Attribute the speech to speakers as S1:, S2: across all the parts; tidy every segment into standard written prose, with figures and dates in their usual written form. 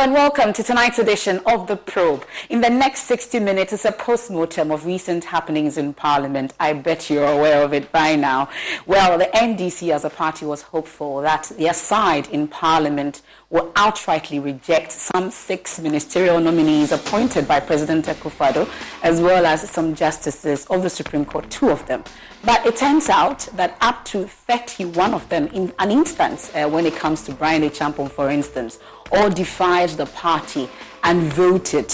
S1: and welcome to tonight's edition of The Probe. In the next 60 minutes, it's a post-mortem of recent happenings in Parliament. I bet you're aware of it by now. Well, the NDC as a party was hopeful that their side in Parliament will outrightly reject some 6 ministerial nominees appointed by President Akufo-Addo, as well as some justices of the Supreme Court, 2 of them. But it turns out that up to 31 of them, in an instance, when it comes to Brian Echampong, for instance, all defied the party and voted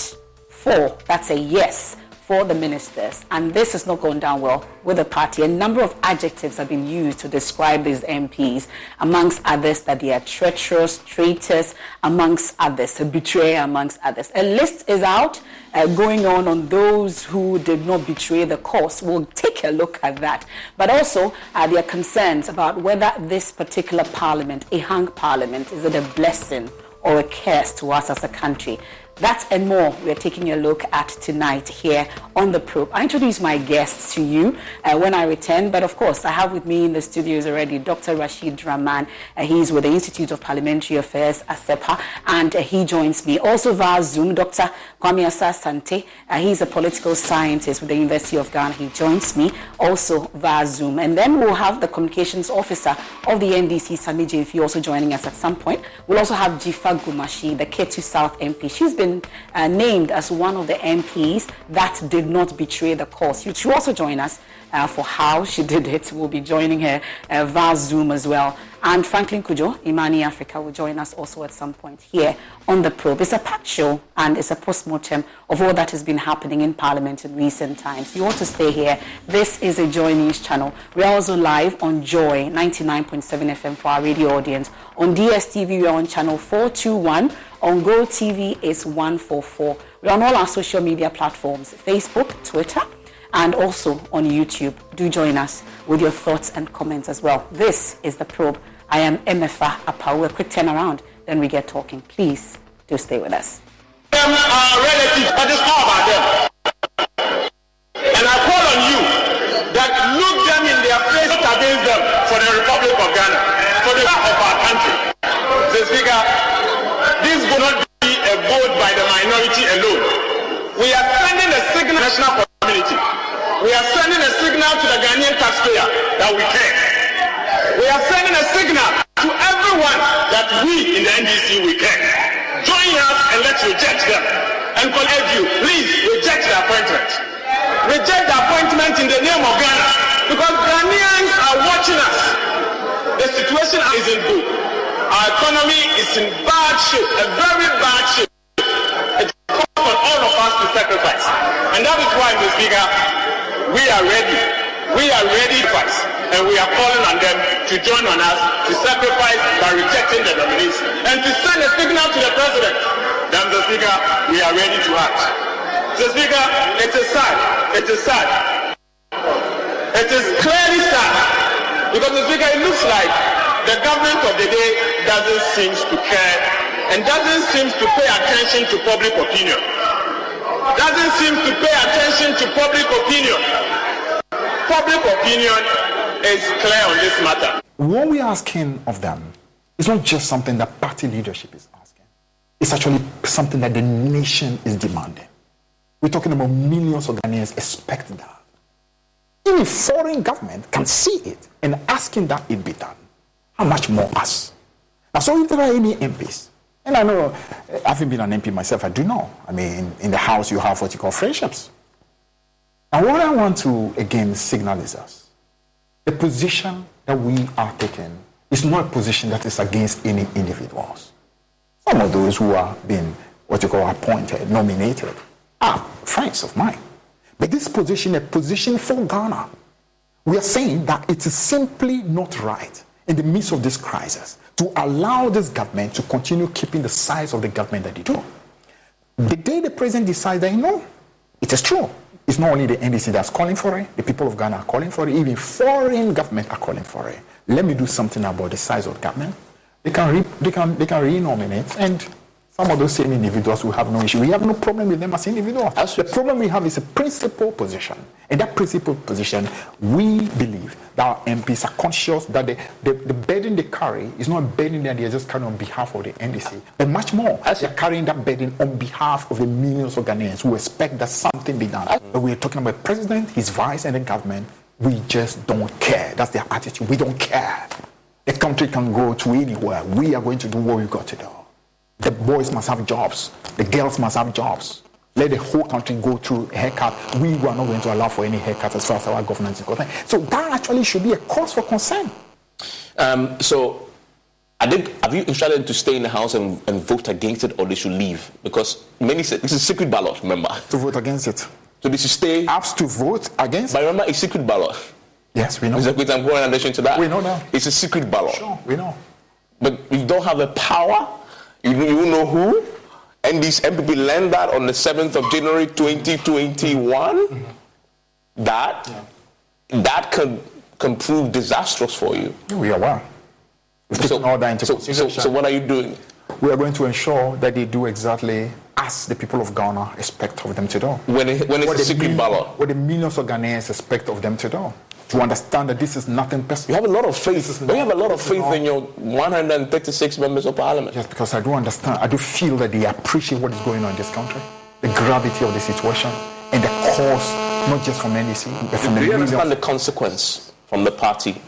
S1: for, that's a yes, for the ministers. And this has not gone down well with the party. A number of adjectives have been used to describe these MPs, amongst others that they are treacherous, traitors, amongst others, a betrayer, amongst others. A list is out going on those who did not betray the cause. We'll take a look at that. But also, there are concerns about whether this particular parliament, a hung parliament, is it a blessing or a curse to us as a country? That and more we're taking a look at tonight here on The Probe. I introduce my guests to you when I return, but of course I have with me in the studios already Dr. Rashid Rahman. He's with the Institute of Parliamentary Affairs, ASEPA, and he joins me. Also via Zoom, Dr. Kwame Asante. He's a political scientist with the University of Ghana. He joins me also via Zoom. And then we'll have the communications officer of the NDC, Sammy Gyamfi, also joining us at some point. We'll also have Jifa Gumashi, the Ketu South MP. She's been named as one of the MPs that did not betray the cause. She will also join us for how she did it. We'll be joining her via Zoom as well. And Franklin Kujo, Imani Africa, will join us also at some point here on The Probe. It's a packed show and it's a post-mortem of all that has been happening in Parliament in recent times. You want to stay here. This is a Joy News channel. We're also live on Joy 99.7 FM for our radio audience. On DSTV, we're on channel 421. On Go TV, it's 144. We're on all our social media platforms, Facebook, Twitter, and also on YouTube. Do join us with your thoughts and comments as well. This is The Probe. I am Emefa Apawu. A quick turnaround, then we get talking. Please do stay with us.
S2: Them are relatives, but it's all about them. And I call on you that look them in their face against them for the Republic of Ghana, for the of our country. The Speaker, this will not be a vote by the minority alone. We are sending a signal to the national community. We are sending a signal to the Ghanaian taxpayer that we care. We are sending a signal to everyone that we in the NDC we care. Join us and let's reject them. And collect you, please reject the appointment. Reject the appointment in the name of Ghana. Because Ghanaians are watching us. The situation isn't good. Our economy is in bad shape, a very bad shape. It calls on all of us to sacrifice. And that is why, Mr. Speaker, we are ready. We are ready to fight. And we are calling on them to join on us to sacrifice by rejecting the nominees and to send a signal to the President that, Mr. Speaker, we are ready to act. Mr. Speaker, it is sad. It is sad. It is clearly sad. Because, Mr. Speaker, it looks like the government of the day doesn't seem to care and doesn't seem to pay attention to public opinion. Doesn't seem to pay attention to public opinion. Public opinion is clear on this matter.
S3: What we're asking of them is not just something that party leadership is asking. It's actually something that the nation is demanding. We're talking about millions of Ghanaians expect that. Even foreign government can see it and asking that it be done. How much more us? Now, so if there are any MPs, and I know, I haven't been an MP myself, I do know. I mean, in the House, you have what you call friendships. And what I want to, again, signal is us. The position that we are taking is not a position that is against any individuals. Some of those who are being, what you call, appointed, nominated, are friends of mine. But this position, a position for Ghana, we are saying that it is simply not right in the midst of this crisis to allow this government to continue keeping the size of the government that they do. The day the president decides that, it is true. It's not only the NDC that's calling for it, the people of Ghana are calling for it, even foreign government are calling for it. Let me do something about the size of the government. They can renominate, and Some of those same individuals will have no issue. We have no problem with them as individuals. The problem we have is a principal position. In that principal position, we believe that our MPs are conscious that the burden they carry is not a burden that they are just carrying on behalf of the NDC, but much more. They are carrying that burden on behalf of the millions of Ghanaians who expect that something be done. But we are talking about the president, his vice, and the government. We just don't care. That's their attitude. We don't care. The country can go to anywhere. We are going to do what we've got to do. The boys must have jobs. The girls must have jobs. Let the whole country go through a haircut. We are not going to allow for any haircut as far as our governance is concerned. So that actually should be a cause for concern.
S4: So I think, have you instructed them to stay in the house and vote against it, or they should leave? Because many said this is a secret ballot, remember?
S3: To vote against it.
S4: So they should stay.
S3: Apps to vote against.
S4: But remember, it's a secret ballot.
S3: Yes, we know.
S4: I'm going in addition to that.
S3: We know that.
S4: It's a secret ballot.
S3: Sure, we know.
S4: But we don't have the power. You know who? NDC MPs learned that on the 7th of January 2021. Mm-hmm. That can prove disastrous for you.
S3: We are aware. We've taken all that into consideration.
S4: So what are you doing?
S3: We are going to ensure that they do exactly as the people of Ghana expect of them to do.
S4: When it's a secret ballot.
S3: What the millions of Ghanaians expect of them to do. To understand that this is nothing personal.
S4: You have a lot of faith. You have a lot of faith in your 136 members of parliament.
S3: Yes, because I do understand. I do feel that they appreciate what is going on in this country, the gravity of the situation, and the cause, not just from NDC, but from the
S4: millions. Do you
S3: millions.
S4: understand the consequence from the party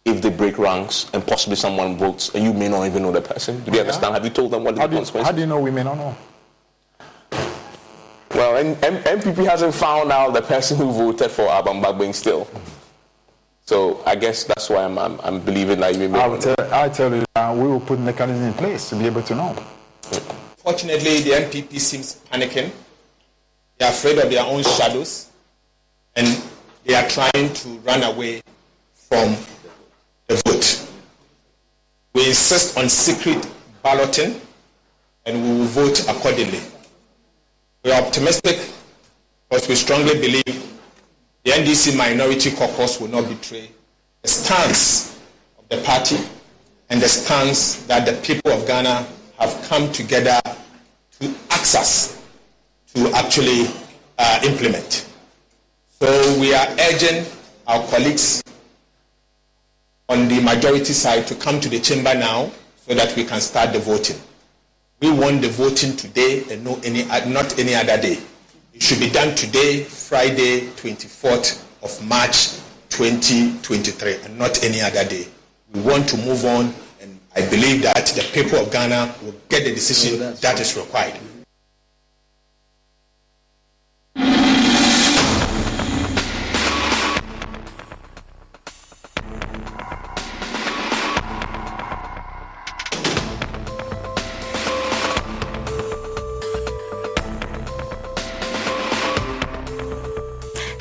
S4: if they break ranks and possibly someone votes and you may not even know the person? Do you understand? Have you told them what the consequence?
S3: How do you know we may not know?
S4: Well, MPP hasn't found out the person who voted for Abang Bagbing still. So I guess that's why I'm believing that you may.
S3: I tell you, we will put mechanisms in place to be able to know.
S5: Fortunately, the MPP seems panicking. They are afraid of their own shadows, and they are trying to run away from the vote. We insist on secret balloting, and we will vote accordingly. We are optimistic because we strongly believe the NDC Minority Caucus will not betray the stance of the party and the stance that the people of Ghana have come together to ask us to actually implement. So we are urging our colleagues on the majority side to come to the chamber now so that we can start the voting. We want the voting today and not any other day. It should be done today, Friday, 24th of March 2023, and not any other day. We want to move on, and I believe that the people of Ghana will get the decision that is required.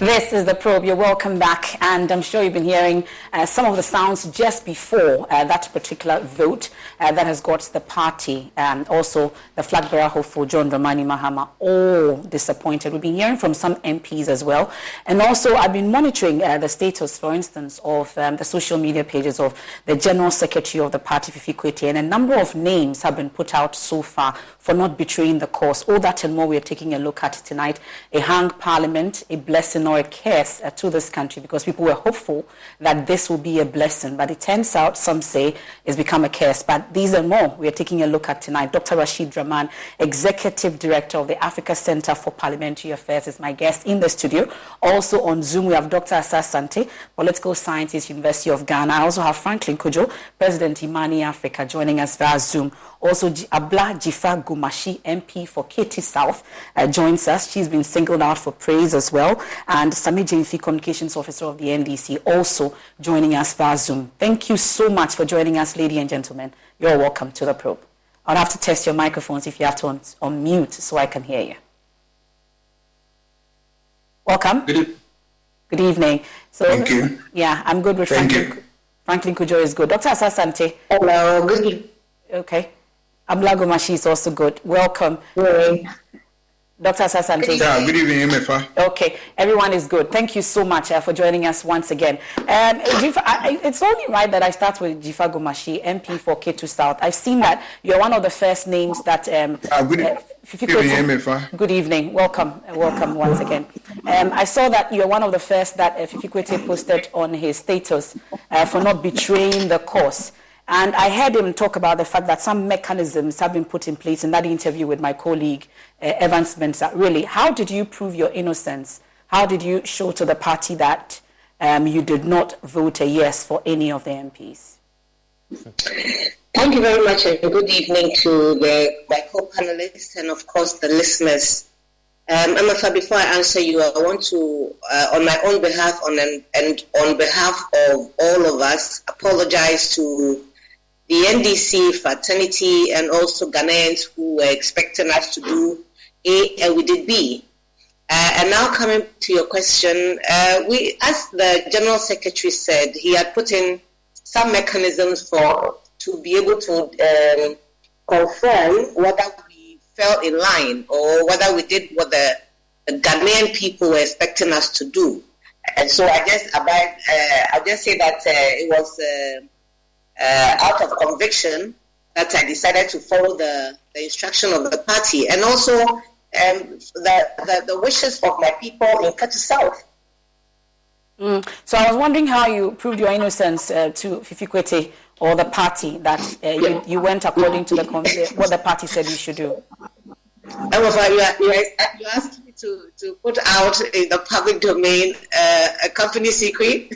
S1: This is The Probe. You're welcome back, and I'm sure you've been hearing some of the sounds just before that particular vote that has got the party and also the flag bearer hopeful John Dramani Mahama all disappointed. We've been hearing from some MPs as well, and also I've been monitoring the status, for instance, of the social media pages of the General Secretary of the party, Fifi Kwete, and a number of names have been put out so far for not betraying the cause. All that and more we are taking a look at tonight. A hanged parliament, a blessing or a curse to this country, because people were hopeful that this will be a blessing, but it turns out some say it's become a curse. But these and more we are taking a look at tonight. Dr. Rashid Rahman, Executive Director of the Africa Center for Parliamentary Affairs, is my guest in the studio. Also on Zoom we have Dr. Asa Sante, Political Scientist, University of Ghana. I also have Franklin Kujo, President Imani Africa, joining us via Zoom. Also, Abla Jifa Gumashi, MP for Katy South, joins us. She's been singled out for praise as well. And Sammy Gyamfi, Communications Officer of the NDC, also joining us via Zoom. Thank you so much for joining us, ladies and gentlemen. You're welcome to The Probe. I'll have to test your microphones if you have to unmute so I can hear you. Welcome. Good evening. So,
S6: thank you.
S1: Yeah, I'm good with Franklin. Franklin Kujo is good. Dr. Asasante.
S6: Hello, good evening.
S1: Okay. Abla Gumashi is also good. Welcome.
S6: Good.
S1: Dr. Sasante.
S6: Yeah, good evening, MFA.
S1: Okay, everyone is good. Thank you so much for joining us once again. It's only right that I start with Gyamfi Gomashi, MP for Ketu South. I've seen that you're one of the first names that...
S6: good evening, MFA.
S1: Good evening. Welcome once again. I saw that you're one of the first that Fifikwete posted on his status for not betraying the cause. And I heard him talk about the fact that some mechanisms have been put in place in that interview with my colleague, Evans Mensah. Really, how did you prove your innocence? How did you show to the party that you did not vote a yes for any of the MPs?
S7: Thank you very much, and good evening to my co-panelists and, of course, the listeners. Amafa, before I answer you, I want to, on my own behalf and on behalf of all of us, apologize to the NDC fraternity and also Ghanaians who were expecting us to do A and we did B. And now coming to your question, as the General Secretary said, he had put in some mechanisms to be able to confirm whether we fell in line or whether we did what the Ghanaian people were expecting us to do. And so I just say that it was out of conviction that I decided to follow the instruction of the party and also the wishes of my people in Ketu South.
S1: So I was wondering how you proved your innocence to Fifikwete or the party that you went according to what the party said you should do.
S7: You asked me to put out in the public domain a company secret.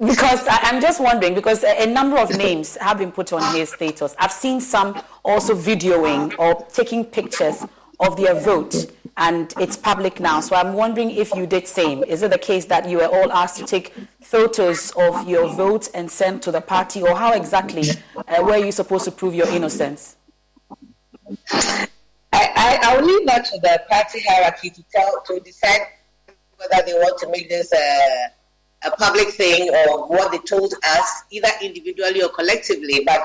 S1: Because I'm just wondering, because a number of names have been put on his status. I've seen some also videoing or taking pictures of their vote, and it's public now. So I'm wondering if you did same. Is it the case that you were all asked to take photos of your vote and send to the party, or how were you supposed to prove your innocence?
S7: I will leave that to the party hierarchy to decide whether they want to make this a public thing or what they told us, either individually or collectively. But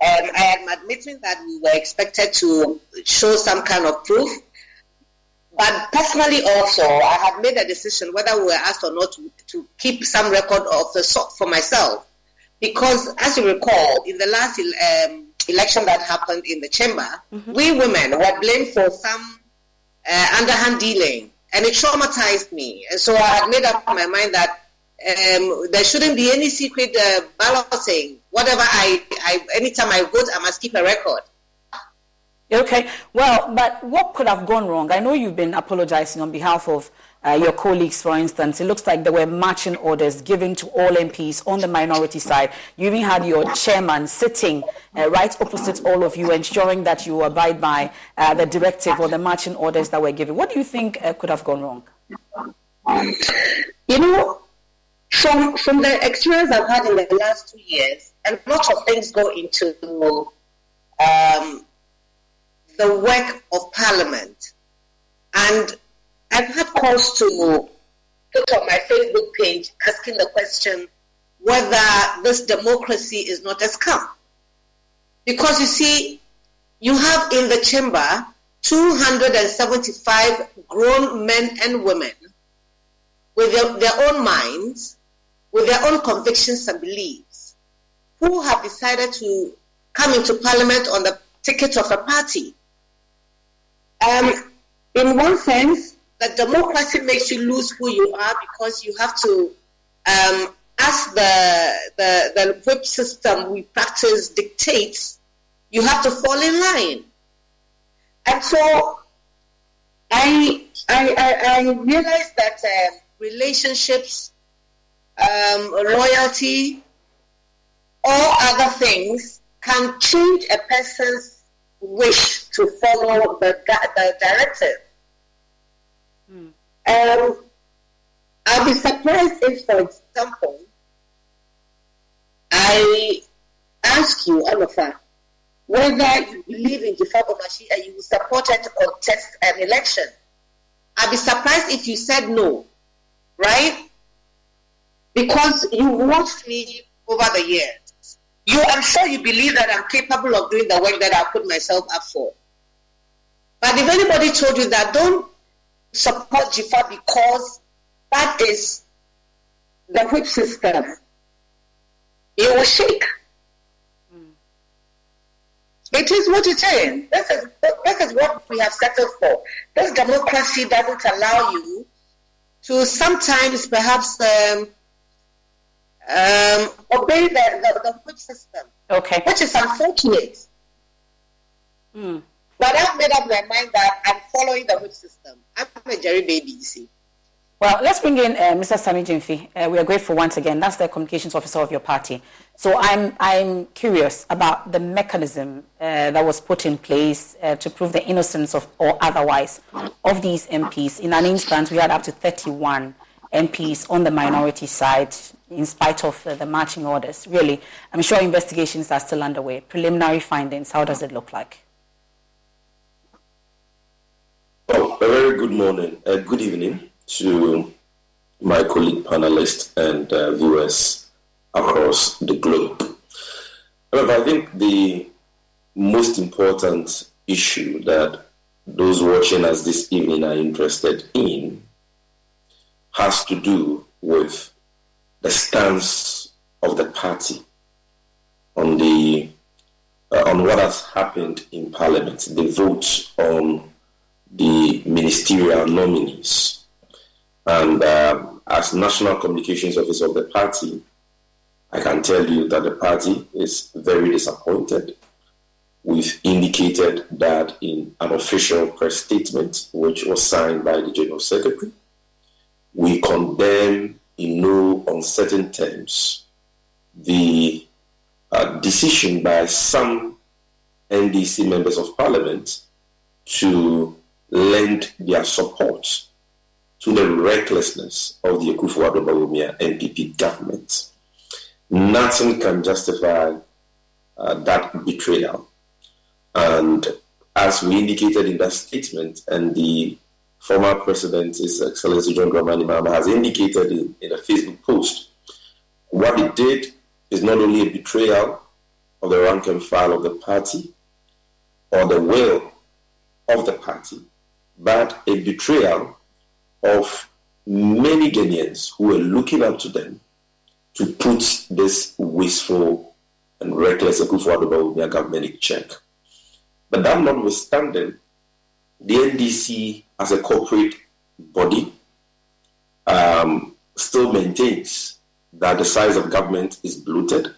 S7: I am admitting that we were expected to show some kind of proof. But personally also, I had made a decision whether we were asked or not to keep some record of the sort for myself. Because as you recall, in the last election that happened in the chamber, we women were blamed for some underhand dealing. And it traumatized me. And so I had made up my mind that there shouldn't be any secret balloting. Whatever anytime I vote, I must keep a record.
S1: Okay, well, but what could have gone wrong? I know you've been apologizing on behalf of your colleagues, for instance. It looks like there were marching orders given to all MPs on the minority side. You even had your chairman sitting right opposite all of you, ensuring that you abide by the directive or the marching orders that were given. What do you think could have gone wrong?
S7: You know, from the experience I've had in the last 2 years, and lots of things go into the work of Parliament. And I've had calls to put on my Facebook page asking the question whether this democracy is not a scam. Because you see, you have in the chamber 275 grown men and women with their own minds, with their own convictions and beliefs, who have decided to come into Parliament on the ticket of a party. In one sense, the democracy makes you lose who you are because you have to, as the whip system we practice dictates, you have to fall in line. And so I realized that relationships, loyalty, all other things can change a person's wish to follow the directive. I'll be surprised if, for example, I ask you, Amafa, whether you believe in Gyamfi Gomashi and you supported to contest an election. I'll be surprised if you said no, right? Because you watched me over the years. I'm sure you believe that I'm capable of doing the work that I put myself up for. But if anybody told you that, don't support Gyamfi because that is the whip system, you will shake. It is what it is. This is what we have settled for. This democracy doesn't allow you to sometimes perhaps obey the whip system.
S1: Okay.
S7: Which is unfortunate. But I've made up my mind that I'm following the whip system. I'm a Jerry baby, you see.
S1: Well, let's bring in Mr. Sammy Gyamfi. We are grateful once again. That's the communications officer of your party. So I'm curious about the mechanism that was put in place to prove the innocence of or otherwise of these MPs. In an instance, we had up to 31 MPs on the minority side in spite of the marching orders. Really, I'm sure investigations are still underway. Preliminary findings, how does it look like?
S8: Oh, a very good morning. Good evening to my colleague panelists and viewers across the globe. However, I think the most important issue that those watching us this evening are interested in has to do with the stance of the party on what has happened in Parliament, the vote on the ministerial nominees. And as National Communications Officer of the party, I can tell you that the party is very disappointed. We've indicated that in an official press statement, which was signed by the General Secretary. We condemn in no uncertain terms the decision by some NDC members of Parliament to lend their support to the recklessness of the Akufo-Addo NPP government. Nothing can justify that betrayal. And as we indicated in that statement, and the former President, His Excellency John Dramani Mahama, has indicated in a Facebook post, what it did is not only a betrayal of the rank and file of the party or the will of the party, but a betrayal of many Ghanaians who were looking up to them to put this wasteful and reckless Akufo-Addo government in check. But that notwithstanding, the NDC as a corporate body still maintains that the size of government is bloated.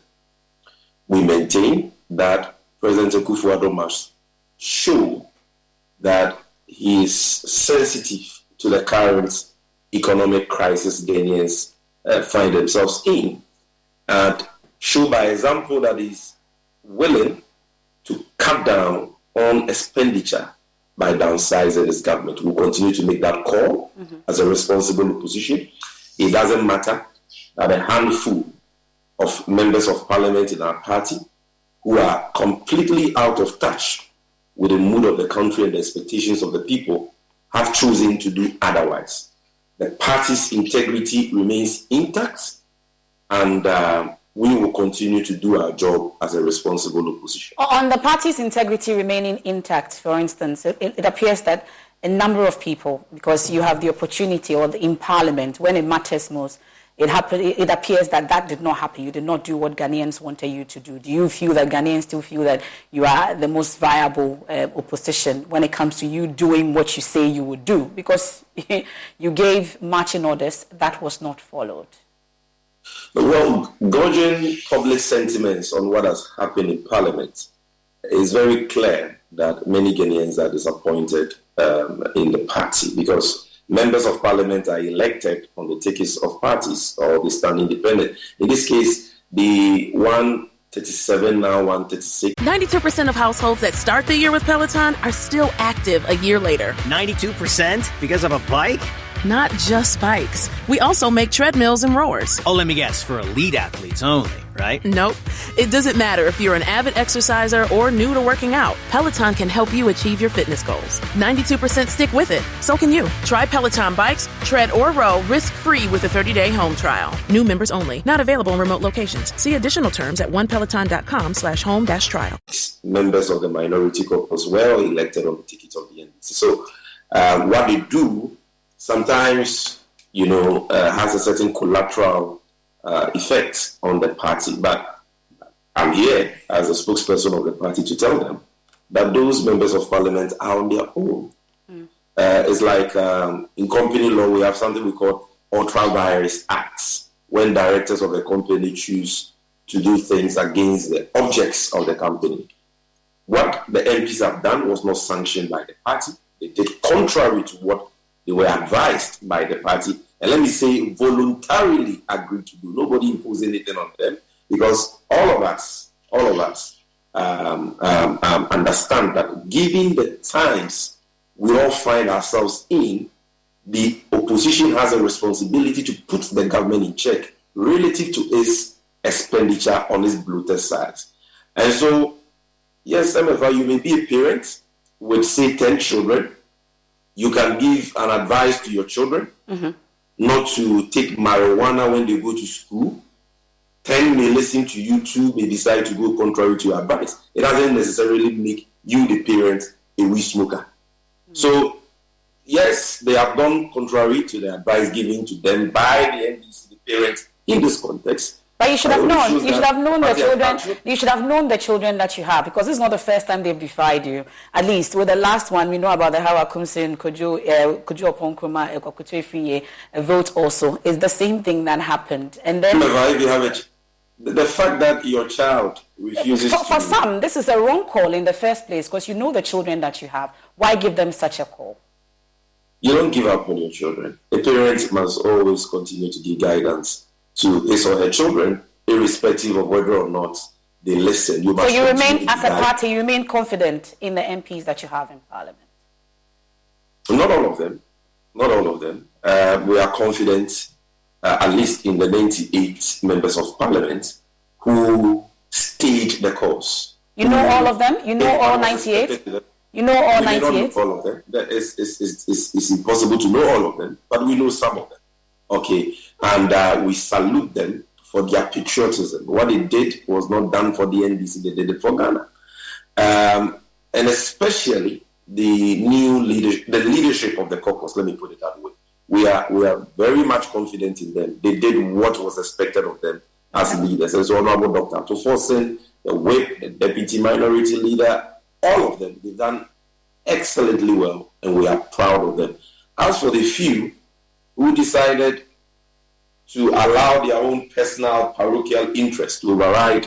S8: We maintain that President Akufo-Addo must show that he is sensitive to the current economic crisis Ghanaians find themselves in, and show by example that he is willing to cut down on expenditure by downsizing his government. We'll continue to make that call as a responsible opposition. It doesn't matter that a handful of members of parliament in our party who are completely out of touch with the mood of the country and the expectations of the people have chosen to do otherwise. The party's integrity remains intact, and we will continue to do our job as a responsible opposition.
S1: On the party's integrity remaining intact, for instance, it appears that a number of people, because you have the opportunity in Parliament, when it matters most, it appears that did not happen. You did not do what Ghanaians wanted you to do. Do you feel that Ghanaians still feel that you are the most viable opposition when it comes to you doing what you say you would do? Because you gave marching orders that was not followed.
S8: Well, gauging public sentiments on what has happened in Parliament, it's very clear that many Ghanaians are disappointed in the party, because members of Parliament are elected on the tickets of parties, or they stand independent. In this case, the 137, now 136.
S9: 92% of households that start the year with Peloton are still active a year later.
S10: 92% because of a bike?
S9: Not just bikes. We also make treadmills and rowers.
S10: Oh, let me guess, for elite athletes only. right?
S9: Nope. It doesn't matter if you're an avid exerciser or new to working out. Peloton can help you achieve your fitness goals. 92% stick with it. So can you. Try Peloton bikes, tread, or row risk-free with a 30-day home trial. New members only. Not available in remote locations. See additional terms at onepeloton.com/home-trial.
S8: Members of the minority caucus were elected on the ticket of the NDC. So what they do sometimes, has a certain collateral effect on the party. But I'm here as a spokesperson of the party to tell them that those members of parliament are on their own. It's like in company law, we have something we call ultra vires acts, when directors of the company choose to do things against the objects of the company. What the MPs have done was not sanctioned by the party. They did contrary to what they were advised by the party. And let me say, voluntarily agreed to do. Nobody imposed anything on them, because all of us understand that given the times we all find ourselves in, the opposition has a responsibility to put the government in check relative to its expenditure on its bloated sides. And so, yes, MFI, you may be a parent with, say, 10 children. You can give an advice to your children not to take marijuana when they go to school. 10 may listen to you, 2 may decide to go contrary to your advice. It doesn't necessarily make you, the parent, a weed smoker. So, yes, they have gone contrary to the advice given to them by the NDC, the parents, in this context.
S1: But you should have known. You should have known the children. You should have known the children that you have, because this is not the first time they've defied you. At least with the last one, we know about the Hawa Kumsin, Kojo Oponkroma, Ekokutefiye vote also. It's the same thing that happened. And then
S8: the fact that your child refuses
S1: for some, this is a wrong call in the first place, because you know the children that you have. Why give them such a call?
S8: You don't give up on your children. A parent must always continue to give guidance to his or her children, irrespective of whether or not they listen.
S1: So you remain, as a party, you remain confident in the MPs that you have in Parliament?
S8: Not all of them. Not all of them. We are confident, at least in the 98 members of Parliament who stayed the course.
S1: You know all of them? You know all 98? You know all 98?
S8: We don't know all of them. It's impossible to know all of them, but we know some of them. Okay, and we salute them for their patriotism. What they did was not done for the NDC, they did it for Ghana. And especially the leadership of the caucus, let me put it that way. We are very much confident in them. They did what was expected of them as leaders. And so, Honorable Dr. Tofosin, the whip, the deputy minority leader, all of them, they've done excellently well, and we are proud of them. As for the few who decided to allow their own personal parochial interest to override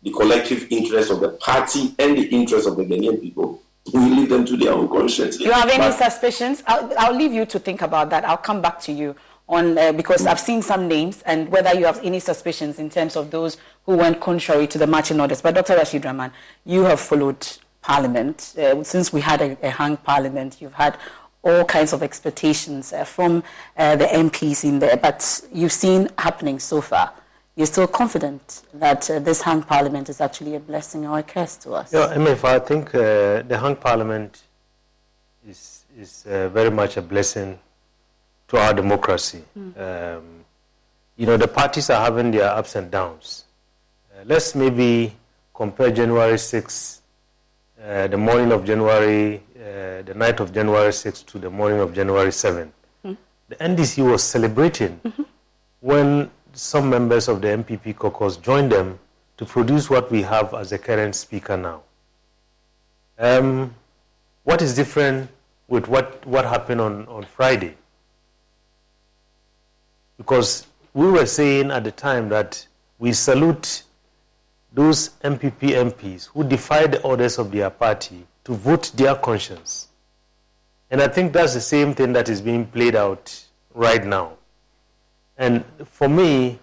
S8: the collective interest of the party and the interest of the Ghanaian people, we leave them to their own conscience.
S1: Do you have any suspicions? I'll leave you to think about that. I'll come back to you on because I've seen some names, and whether you have any suspicions in terms of those who went contrary to the marching orders. But Dr. Rashid Rahman, you have followed Parliament. Since we had a hung Parliament, you've had all kinds of expectations from the MPs in there, but you've seen happening so far. You're still confident that this hung Parliament is actually a blessing or a curse to us?
S11: Yeah, MF, I think the hung Parliament is very much a blessing to our democracy. The parties are having their ups and downs. Let's maybe compare January 6, the morning of January, the night of January 6 to the morning of January 7. The NDC was celebrating when some members of the MPP caucus joined them to produce what we have as the current speaker now. What is different with what happened on Friday? Because we were saying at the time that we salute those MPP MPs who defied the orders of their party to vote their conscience. And I think that's the same thing that is being played out right now. And for me,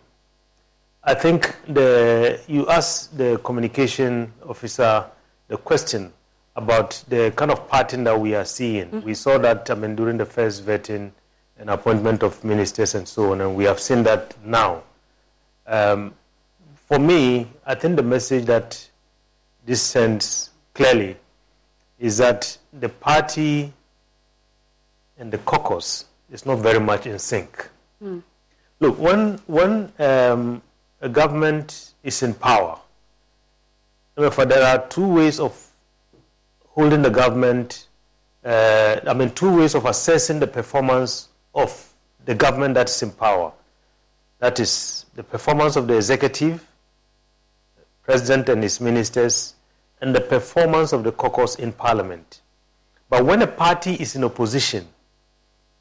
S11: I think you asked the communication officer the question about the kind of pattern that we are seeing. We saw that during the first vetting and appointment of ministers and so on, and we have seen that now. For for me, I think the message that this sends clearly is that the party and the caucus is not very much in sync. Look, when a government is in power, there are two ways of holding the government, two ways of assessing the performance of the government that's in power. That is the performance of the executive, president and his ministers, and the performance of the caucus in parliament. But when a party is in opposition,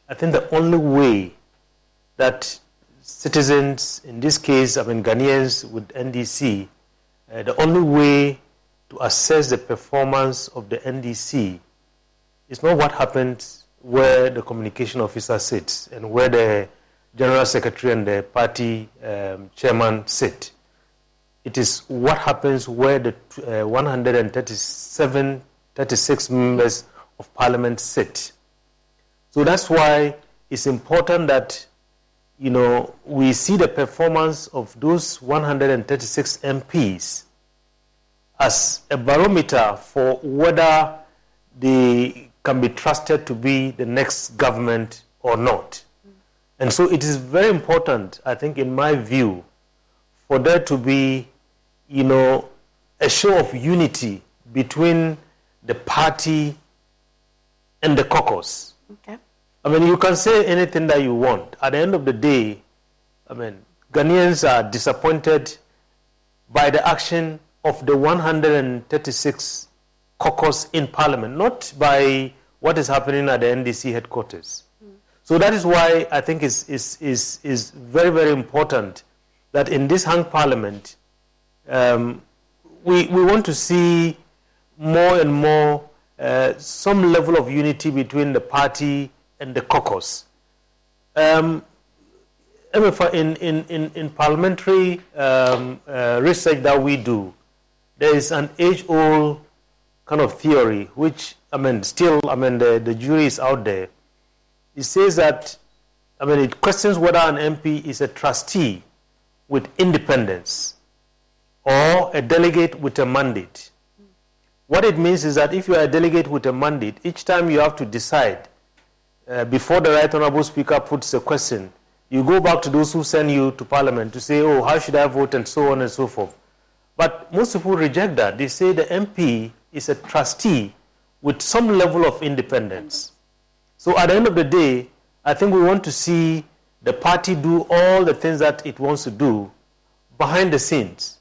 S11: I think the only way that citizens, in this case, Ghanaians with NDC, the only way to assess the performance of the NDC is not what happens where the communication officer sits and where the general secretary and the party chairman sit. It is what happens where the 36 members of parliament sit. So that's why it's important that we see the performance of those 136 MPs as a barometer for whether they can be trusted to be the next government or not. And so it is very important, I think, in my view, for there to be, a show of unity between the party and the caucus.
S1: Okay.
S11: You can say anything that you want. At the end of the day, Ghanaians are disappointed by the action of the 136 caucus in parliament, not by what is happening at the NDC headquarters. So that is why I think is very, very important that in this hung parliament, we want to see more and more some level of unity between the party and the caucus. In parliamentary research that we do, there is an age-old kind of theory, which, the jury is out there. It says that, it questions whether an MP is a trustee with independence or a delegate with a mandate. What it means is that if you are a delegate with a mandate, each time you have to decide, before the Right Honourable Speaker puts a question, you go back to those who send you to Parliament to say, how should I vote, and so on and so forth. But most people reject that. They say the MP is a trustee with some level of independence. So at the end of the day, I think we want to see the party do all the things that it wants to do behind the scenes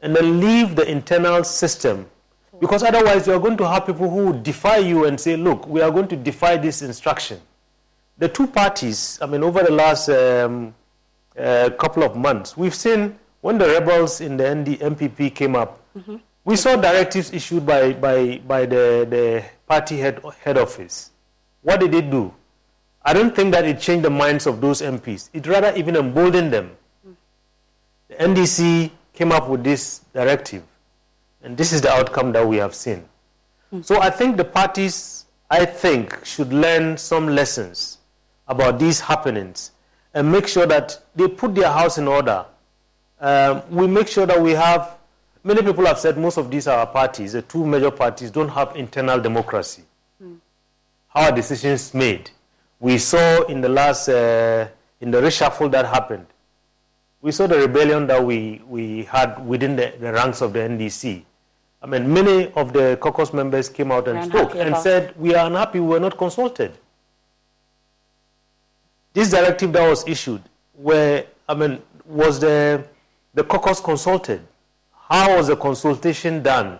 S11: and then leave the internal system. Because otherwise you are going to have people who defy you and say, look, we are going to defy this instruction. The two parties, over the last couple of months, we've seen when the rebels in the MPP came up, we saw directives issued by the party head office. What did it do? I don't think that it changed the minds of those MPs. It rather even emboldened them. The NDC came up with this directive, and this is the outcome that we have seen. So I think the parties, should learn some lessons about these happenings and make sure that they put their house in order. We make sure that we have, many people have said most of these are parties, the two major parties don't have internal democracy. How are decisions made? We saw in the last, in the reshuffle that happened, we saw the rebellion that we had within the ranks of the NDC. Many of the caucus members came out and spoke and said, we are unhappy, we were not consulted. This directive that was issued, was the caucus consulted? How was the consultation done?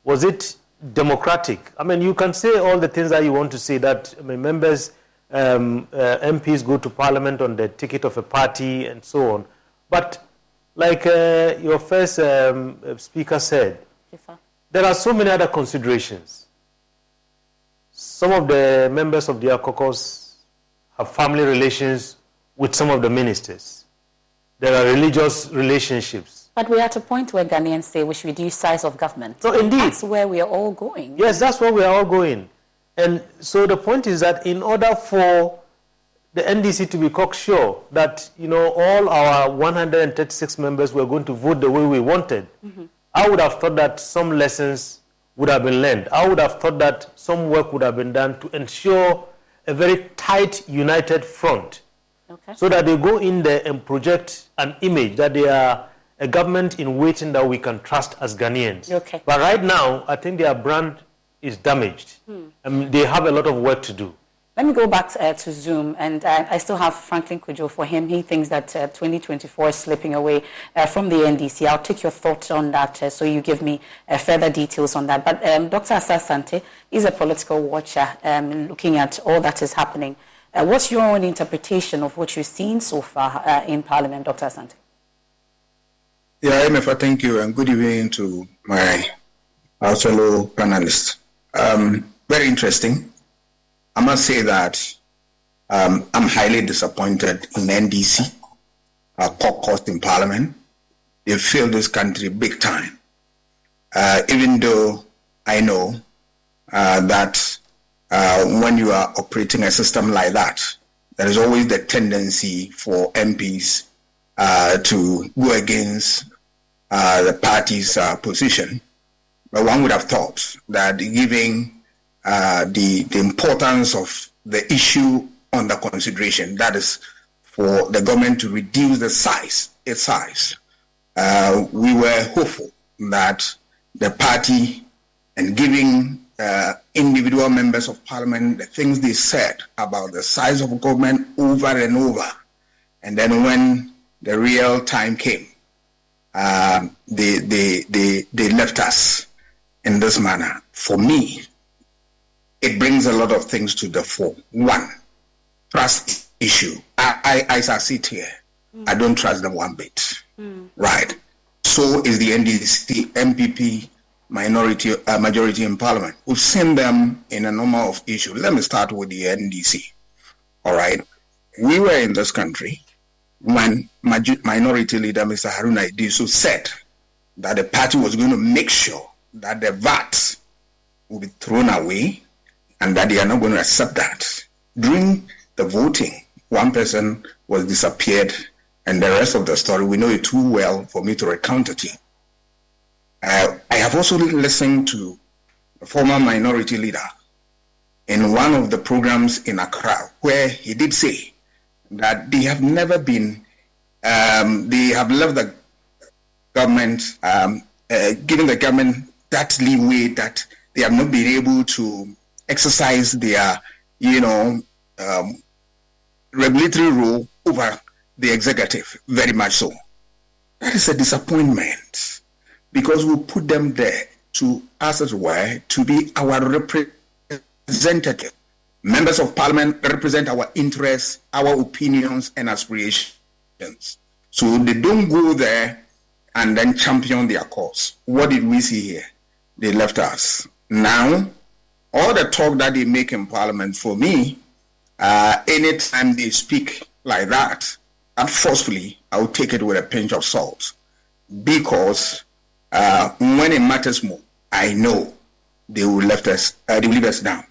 S11: Was it democratic? You can say all the things that you want to say, that members, MPs go to parliament on the ticket of a party and so on. But like your first speaker said, there are so many other considerations. Some of the members of their caucus have family relations with some of the ministers. There are religious relationships.
S1: But we are at a point where Ghanaians say we should reduce size of government.
S11: So indeed.
S1: That's where we are all going.
S11: Yes, that's where we are all going. And so the point is that in order for the NDC to be cocksure that, all our 136 members were going to vote the way we wanted. Mm-hmm. I would have thought that some lessons would have been learned. I would have thought that some work would have been done to ensure a very tight, united front. Okay. So that they go in there and project an image that they are a government in waiting that we can trust as Ghanaians.
S1: Okay.
S11: But right now, I think their brand is damaged. They have a lot of work to do.
S1: Let me go back to Zoom, and I still have Franklin Kujo. For him, he thinks that 2024 is slipping away from the NDC. I'll take your thoughts on that, so you give me further details on that. But Dr. Asante is a political watcher, looking at all that is happening. What's your own interpretation of what you've seen so far in Parliament, Dr. Asante?
S6: Yeah, MFA, thank you, and good evening to my fellow panelists. Very interesting. I must say that I'm highly disappointed in NDC, caucus in Parliament. They failed this country big time. Even though I know that when you are operating a system like that, there is always the tendency for MPs to go against the party's position. But one would have thought that giving the importance of the issue under consideration, that is for the government to reduce its size. We were hopeful that the party, and giving individual members of Parliament the things they said about the size of government over and over, and then when the real time came, they left us in this manner. For me, it brings a lot of things to the fore. One, trust issue. As I sit here, I don't trust them one bit. Right. So is the NDC MPP majority in Parliament. We've seen them in a number of issues. Let me start with the NDC. All right. We were in this country when Minority Leader Mr. Haruna Iddrisu said that the party was going to make sure that the VAT will be thrown away and that they are not going to accept that. During the voting, one person was disappeared, and the rest of the story, we know it too well for me to recount it here. I have also listened to the former minority leader in one of the programs in Accra, where he did say that they have never been, they have left the government, giving the government that leeway that they have not been able to exercise their, regulatory role over the executive, very much so. That is a disappointment, because we put them there to, as it were, to be our representative. Members of Parliament represent our interests, our opinions, and aspirations. So they don't go there and then champion their cause. What did we see here? They left us. Now, all the talk that they make in Parliament, for me, anytime they speak like that, and forcefully, I will take it with a pinch of salt. Because when it matters more, I know they will leave us down.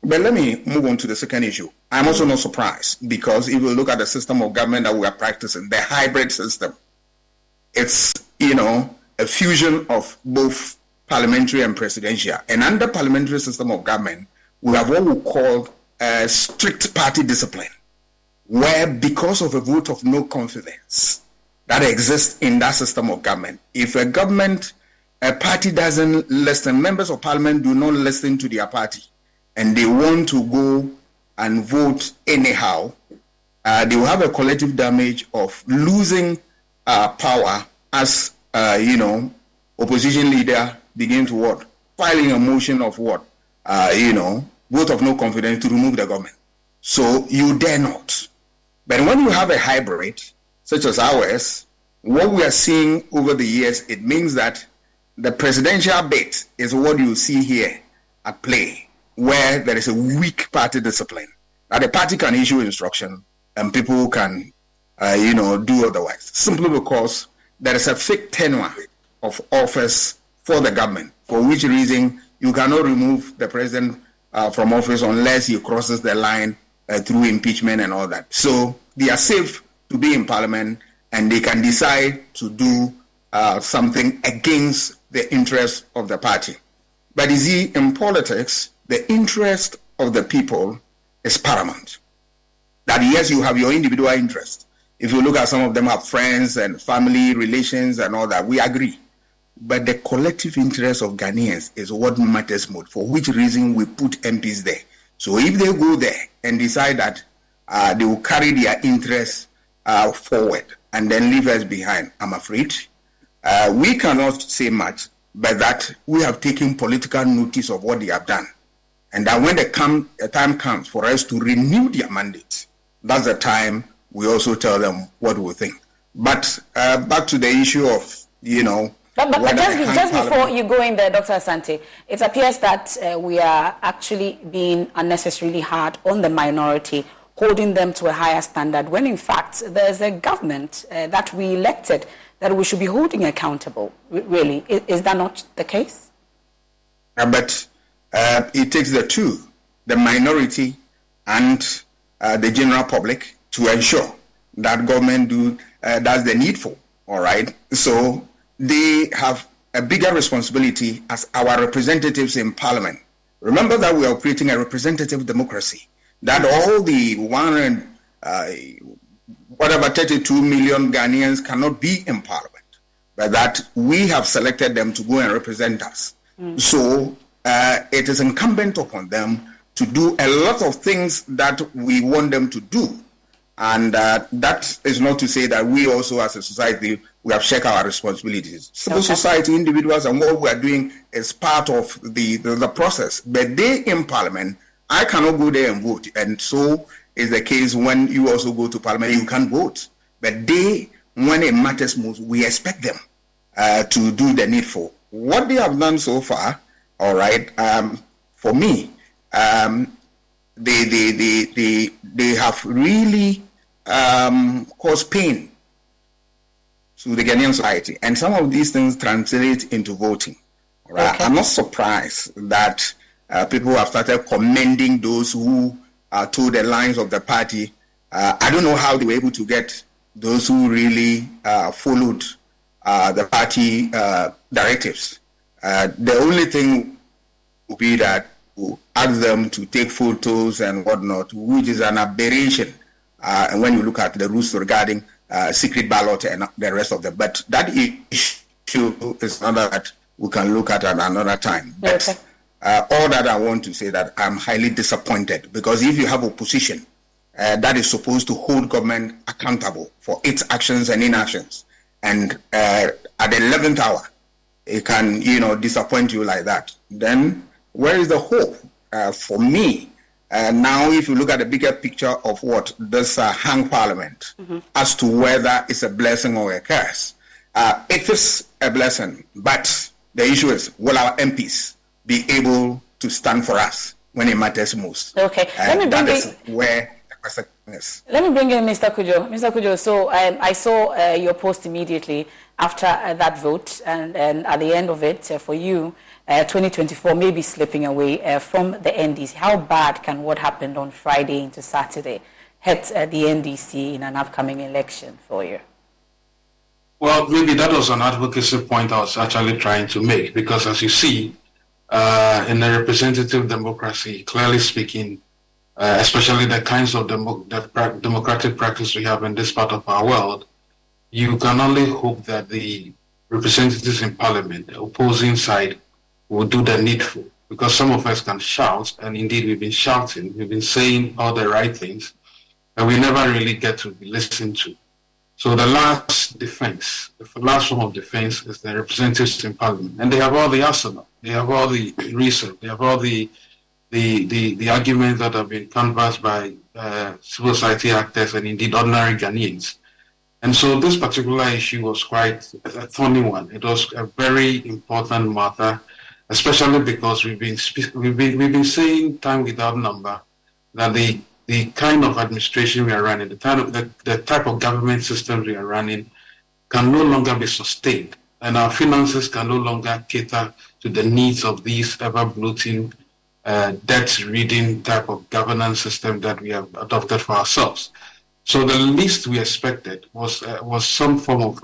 S6: But let me move on to the second issue. I'm also not surprised, because if you look at the system of government that we are practicing, the hybrid system, it's, a fusion of both parliamentary and presidential. And under parliamentary system of government, we have what we call a strict party discipline, where because of a vote of no confidence that exists in that system of government, if a party doesn't listen, members of Parliament do not listen to their party, and they want to go and vote anyhow, they will have a collective damage of losing power as, opposition leader begin to filing a motion of vote of no confidence to remove the government. So you dare not. But when you have a hybrid, such as ours, what we are seeing over the years, it means that the presidential bit is what you see here at play, where there is a weak party discipline. Now the party can issue instruction and people can, do otherwise, simply because there is a fixed tenure of office for the government, for which reason you cannot remove the president from office unless he crosses the line through impeachment and all that. So they are safe to be in parliament, and they can decide to do something against the interest of the party. But you see, in politics, the interest of the people is paramount. That yes, you have your individual interest. If you look at some of them have friends and family relations and all that, we agree. But the collective interest of Ghanaians is what matters most, for which reason we put MPs there. So if they go there and decide that they will carry their interests forward and then leave us behind, I'm afraid, we cannot say much, but that we have taken political notice of what they have done. And that when the time comes for us to renew their mandate, that's the time we also tell them what we think. But back to the issue of,
S1: But just before you go in there, Dr. Asante, it appears that we are actually being unnecessarily hard on the minority, holding them to a higher standard, when in fact there's a government that we elected that we should be holding accountable, really. Is that not the case?
S6: But it takes the two, the minority and the general public, to ensure that government does the needful, all right? So they have a bigger responsibility as our representatives in parliament. Remember that we are operating a representative democracy, that all the 32 million Ghanaians cannot be in parliament, but that we have selected them to go and represent us. So it is incumbent upon them to do a lot of things that we want them to do. And that is not to say that we also as a society, we have checked our responsibilities. Civil society, individuals, and what we are doing is part of the process. But they in parliament, I cannot go there and vote. And so is the case when you also go to parliament, you can't vote. But they, when it matters most, we expect them to do the needful. What they have done so far, all right, for me, they have really caused pain to the Ghanaian society, and some of these things translate into voting. Right? I'm not surprised that people have started commending those who told the lines of the party. I don't know how they were able to get those who really followed the party directives. The only thing would be that we ask them to take photos and whatnot, which is an aberration. And when you look at the rules regarding secret ballot and the rest of them, but that issue is another that we can look at another time. But all that I want to say that I'm highly disappointed, because if you have opposition that is supposed to hold government accountable for its actions and inactions, and at the 11th hour it can disappoint you like that, then where is the hope? For me, now if you look at the bigger picture of what this hang parliament, as to whether it's a blessing or a curse, it is a blessing, but the issue is, will our MPs be able to stand for us when it matters most?
S1: Okay,
S6: let me bring where the question is.
S1: Let me bring in Mr. Kujo. Mr. Kujo, so I saw your post immediately after that vote, and at the end of it, for you, 2024 may be slipping away from the NDC. How bad can what happened on Friday into Saturday hit the NDC in an upcoming election for you?
S12: Well, maybe that was an advocacy point I was actually trying to make, because as you see, in a representative democracy, clearly speaking, especially the kinds of democratic practice we have in this part of our world, you can only hope that the representatives in parliament, the opposing side, will do the needful, because some of us can shout, and indeed we've been shouting, we've been saying all the right things, and we never really get to be listened to. So the last defense, the last form of defense, is the representatives in parliament, and they have all the arsenal, they have all the research, they have all the arguments that have been canvassed by civil society actors and indeed ordinary Ghanaians. And so this particular issue was quite a thorny one. It was a very important matter, especially because we've been saying time without number that the kind of administration we are running, the type of government system we are running, can no longer be sustained, and our finances can no longer cater to the needs of these ever bloating debt reading type of governance system that we have adopted for ourselves. So the least we expected was some form of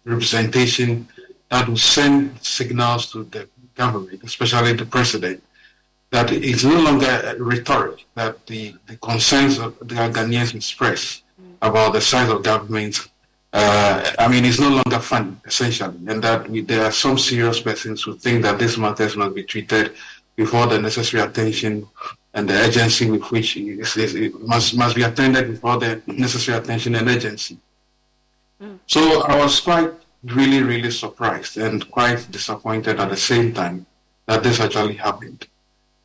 S12: representation that would send signals to the government, especially the president, that it's no longer rhetoric, that the concerns of the Ghanaians express about the size of government, it's no longer funny, essentially, and that there are some serious persons who think that these matters must be treated before the necessary attention and the urgency with which it must be attended before the necessary attention and urgency. So I was quite really, really surprised and quite disappointed at the same time that this actually happened.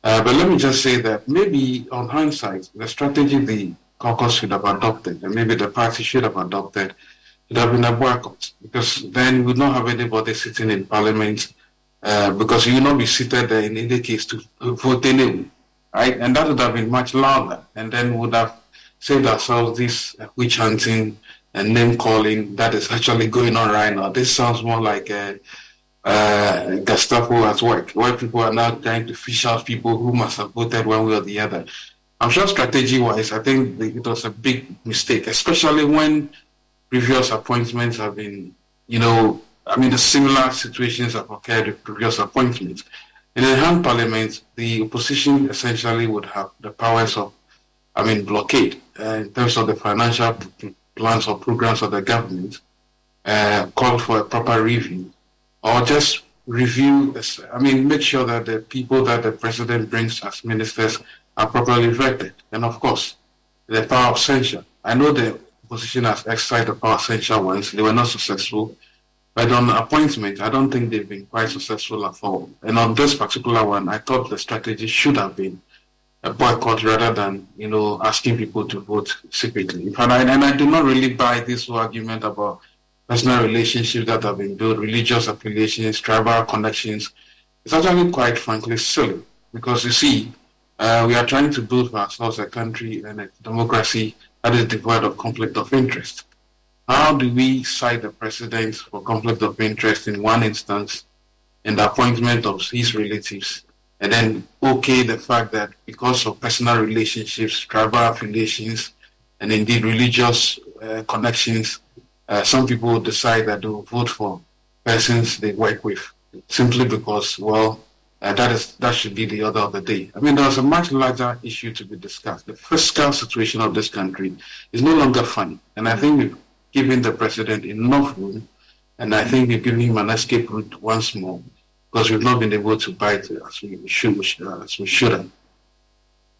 S12: But let me just say that maybe on hindsight, the strategy the caucus should have adopted, and maybe the party should have adopted, should have been a boycott, because then we would not have anybody sitting in parliament, because you will not be seated there in any case to vote anyway, right? And that would have been much louder, and then we would have saved ourselves this witch hunting and name calling that is actually going on right now. This sounds more like Gestapo at work, where people are now trying to fish out people who must have voted one way or the other. I'm sure strategy-wise, I think it was a big mistake, especially when previous appointments have been, the similar situations have occurred with previous appointments. In a hand parliament, the opposition essentially would have the powers of, blockade in terms of the financial plans or programs of the government, call for a proper review, or just review, make sure that the people that the president brings as ministers are properly vetted. And of course, the power of censure. I know the opposition has exercised the power of censure once. They were not successful. But on appointment, I don't think they've been quite successful at all. And on this particular one, I thought the strategy should have been a boycott rather than, asking people to vote secretly. And I do not really buy this whole argument about personal relationships that have been built, religious affiliations, tribal connections. It's actually quite frankly silly, because you see, we are trying to build for ourselves a country and a democracy that is devoid of conflict of interest. How do we cite the president for conflict of interest in one instance in the appointment of his relatives, and then the fact that because of personal relationships, tribal affiliations, and indeed religious connections, some people will decide that they will vote for persons they work with simply because, that should be the order of the day. There's a much larger issue to be discussed. The fiscal situation of this country is no longer funny, and I think we've given the president enough room, and I think we've given him an escape route once more, because we've not been able to bite as we should have.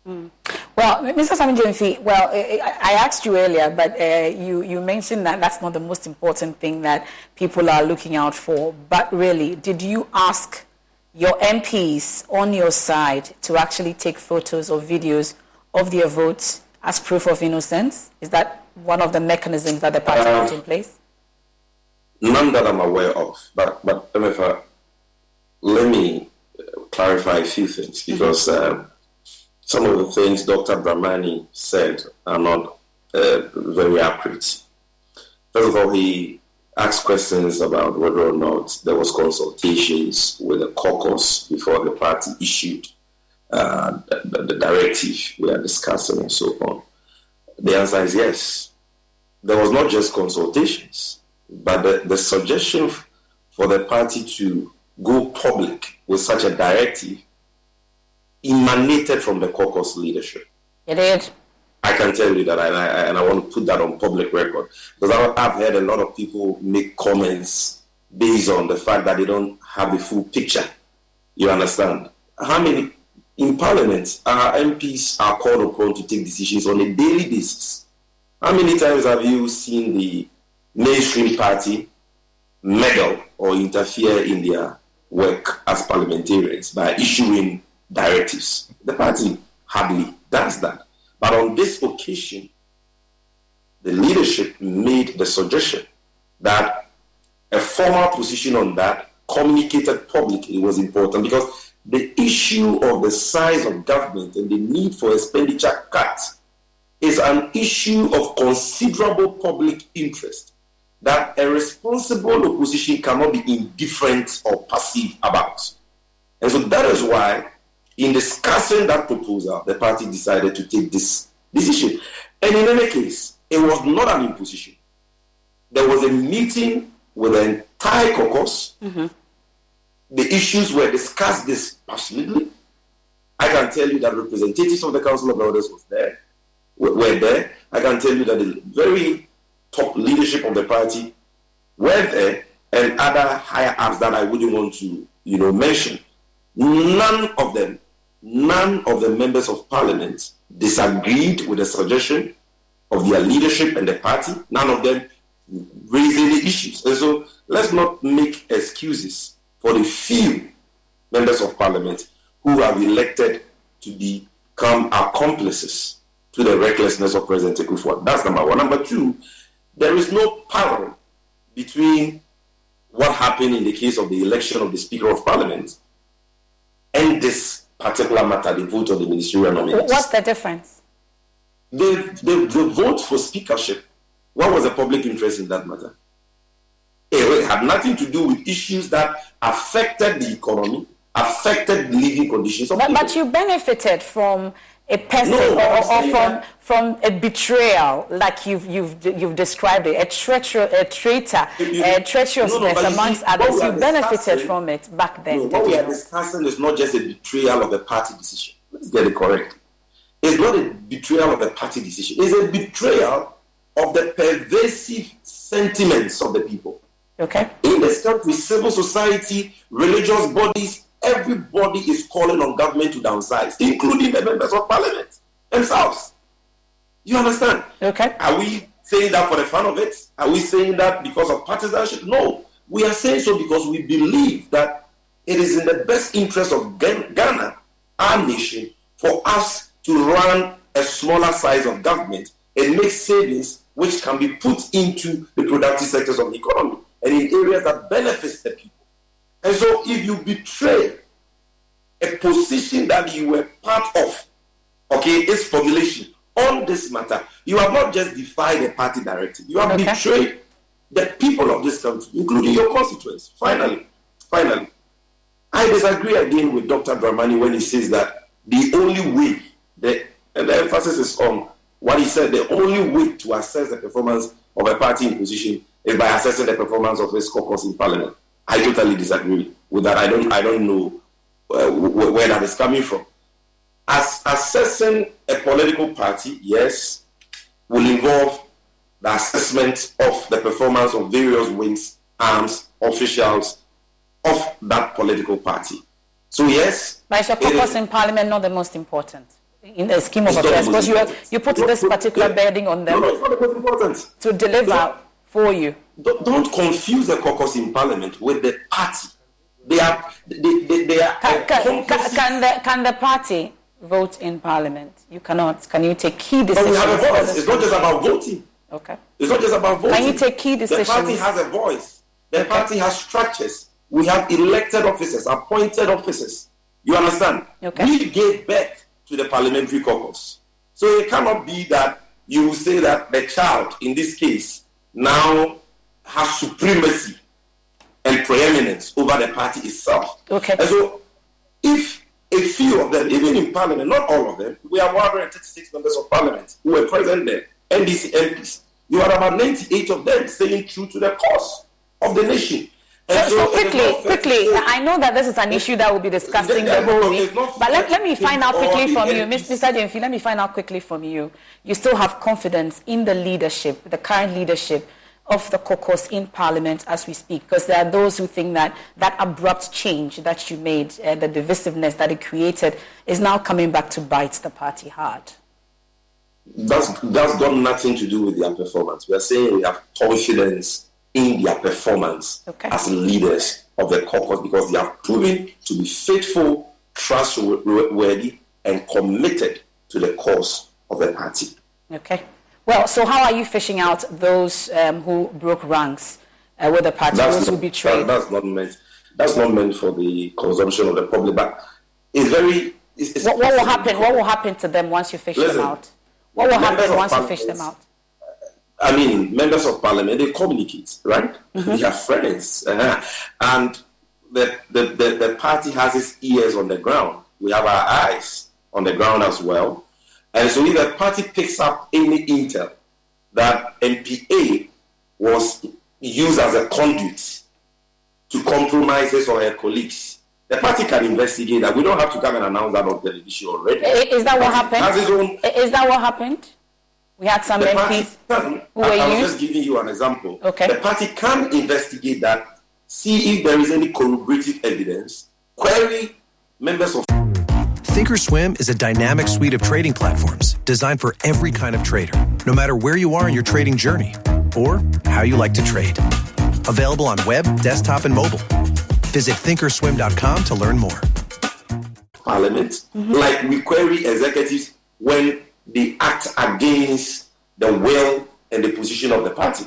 S1: Well, Mr. Sammy Gyamfi, I asked you earlier, but you mentioned that that's not the most important thing that people are looking out for. But really, did you ask your MPs on your side to actually take photos or videos of their votes as proof of innocence? Is that one of the mechanisms that the party put in place?
S8: None that I'm aware of. But MFA, let me clarify a few things, because some of the things Dr. Dramani said are not very accurate. First of all, he asked questions about whether or not there was consultations with the caucus before the party issued the directive we are discussing and so on. The answer is yes. There was not just consultations, but the suggestion for the party to go public with such a directive emanated from the caucus leadership.
S1: It did.
S8: I can tell you that, and I want to put that on public record, because I've heard a lot of people make comments based on the fact that they don't have the full picture. You understand? How many in Parliament our MPs are called upon to take decisions on a daily basis? How many times have you seen the mainstream party meddle or interfere in their work as parliamentarians by issuing directives? The party hardly does that. But on this occasion, the leadership made the suggestion that a formal position on that, communicated publicly, was important, because the issue of the size of government and the need for expenditure cuts is an issue of considerable public interest that a responsible opposition cannot be indifferent or passive about. And so that is why in discussing that proposal, the party decided to take this decision. And in any case, it was not an imposition. There was a meeting with the entire caucus.
S1: Mm-hmm.
S8: The issues were discussed dispassionately. I can tell you that representatives of the Council of Elders were there. I can tell you that the very top leadership of the party were there, and other higher ups that I wouldn't want to, mention. None of the members of parliament disagreed with the suggestion of their leadership and the party. None of them raised any issues. And so let's not make excuses for the few members of parliament who have elected to become accomplices to the recklessness of President Akufo-Addo. That's number one. Number two, there is no parallel between what happened in the case of the election of the Speaker of Parliament and this particular matter, the vote of the ministerial nominees.
S1: What's the difference?
S8: The vote for speakership, what was the public interest in that matter? It had nothing to do with issues that affected the economy, affected living conditions of people.
S1: But you benefited from a person from a betrayal, like you've described it, a treacherousness amongst others. You benefited from it back then.
S8: No, what we are discussing is not just a betrayal of the party decision. Let's get it correct. It's not a betrayal of the party decision. It's a betrayal of the pervasive sentiments of the people.
S1: Okay.
S8: In this country, civil society, religious bodies, everybody is calling on government to downsize, including the members of parliament themselves. You understand?
S1: Okay.
S8: Are we saying that for the fun of it? Are we saying that because of partisanship? No. We are saying so because we believe that it is in the best interest of Ghana, our nation, for us to run a smaller size of government and make savings which can be put into the productive sectors of the economy and in areas that benefits the people. And so if you betray a position that you were part of, its formulation on this matter, you have not just defied the party directive, you have betrayed the people of this country, including your constituents. Finally, I disagree again with Dr. Dramani when he says that the only way, and the emphasis is on what he said, the only way to assess the performance of a party in position is by assessing the performance of its caucus in parliament. I totally disagree with that. I don't know where that is coming from. As assessing a political party, yes, will involve the assessment of the performance of various wings, arms, officials of that political party. So yes.
S1: But is your caucus in parliament not the most important in the scheme of affairs? Because you put this particular burden on them
S8: it's not the most important.
S1: To deliver for you.
S8: Don't confuse the caucus in parliament with the party. They are
S1: Can the party vote in parliament? You cannot. Can you take key decisions?
S8: But we have a voice. It's not just about voting.
S1: Okay.
S8: It's not just about voting.
S1: Can you take key decisions?
S8: The party has a voice. The party has structures. We have elected officers, appointed officers. You understand?
S1: Okay.
S8: We gave birth to the parliamentary caucus. So it cannot be that you say that the child, in this case, now has supremacy and preeminence over the party itself.
S1: Okay.
S8: And so if a few of them, even in parliament, not all of them, we have 136 members of parliament who were present there, NDC MPs. You are about 98 of them staying true to the cause of the nation.
S1: So quickly, I know that this is an issue that we'll be discussing the whole week, but let me find out quickly from you, Mr. Gyamfi, let me find out quickly from you. You still have confidence in the leadership, the current leadership of the caucus in parliament as we speak, because there are those who think that that abrupt change that you made, the divisiveness that it created, is now coming back to bite the party hard.
S8: That's got nothing to do with their performance. We are saying we have confidence in their performance as leaders of the caucus because they have proven to be faithful, trustworthy, and committed to the cause of the party.
S1: Okay. Well, so how are you fishing out those who broke ranks with the party, those who betrayed?
S8: That's not meant for the consumption of the public. But it's very.
S1: What will happen? What will happen to them once you fish them out? What will happen once you fish them out?
S8: I mean, members of parliament, they communicate, right? Mm-hmm. They have friends. And the party has its ears on the ground. we have our eyes on the ground as well. And so if the party picks up any intel that MPA was used as a conduit to compromise his or her colleagues, the party can investigate that. We don't have to come and announce that on television already.
S1: Is that what happened? Is that what happened? We had some MPs who were used?
S8: I was just giving you an example.
S1: Okay.
S8: The party can investigate that, see if there is any corroborative evidence, query members of...
S13: Thinkorswim is a dynamic suite of trading platforms designed for every kind of trader, no matter where you are in your trading journey or how you like to trade. Available on web, desktop, and mobile. Visit thinkorswim.com to learn more.
S8: Parliament, like we query executives when they act against the will and the position of the party.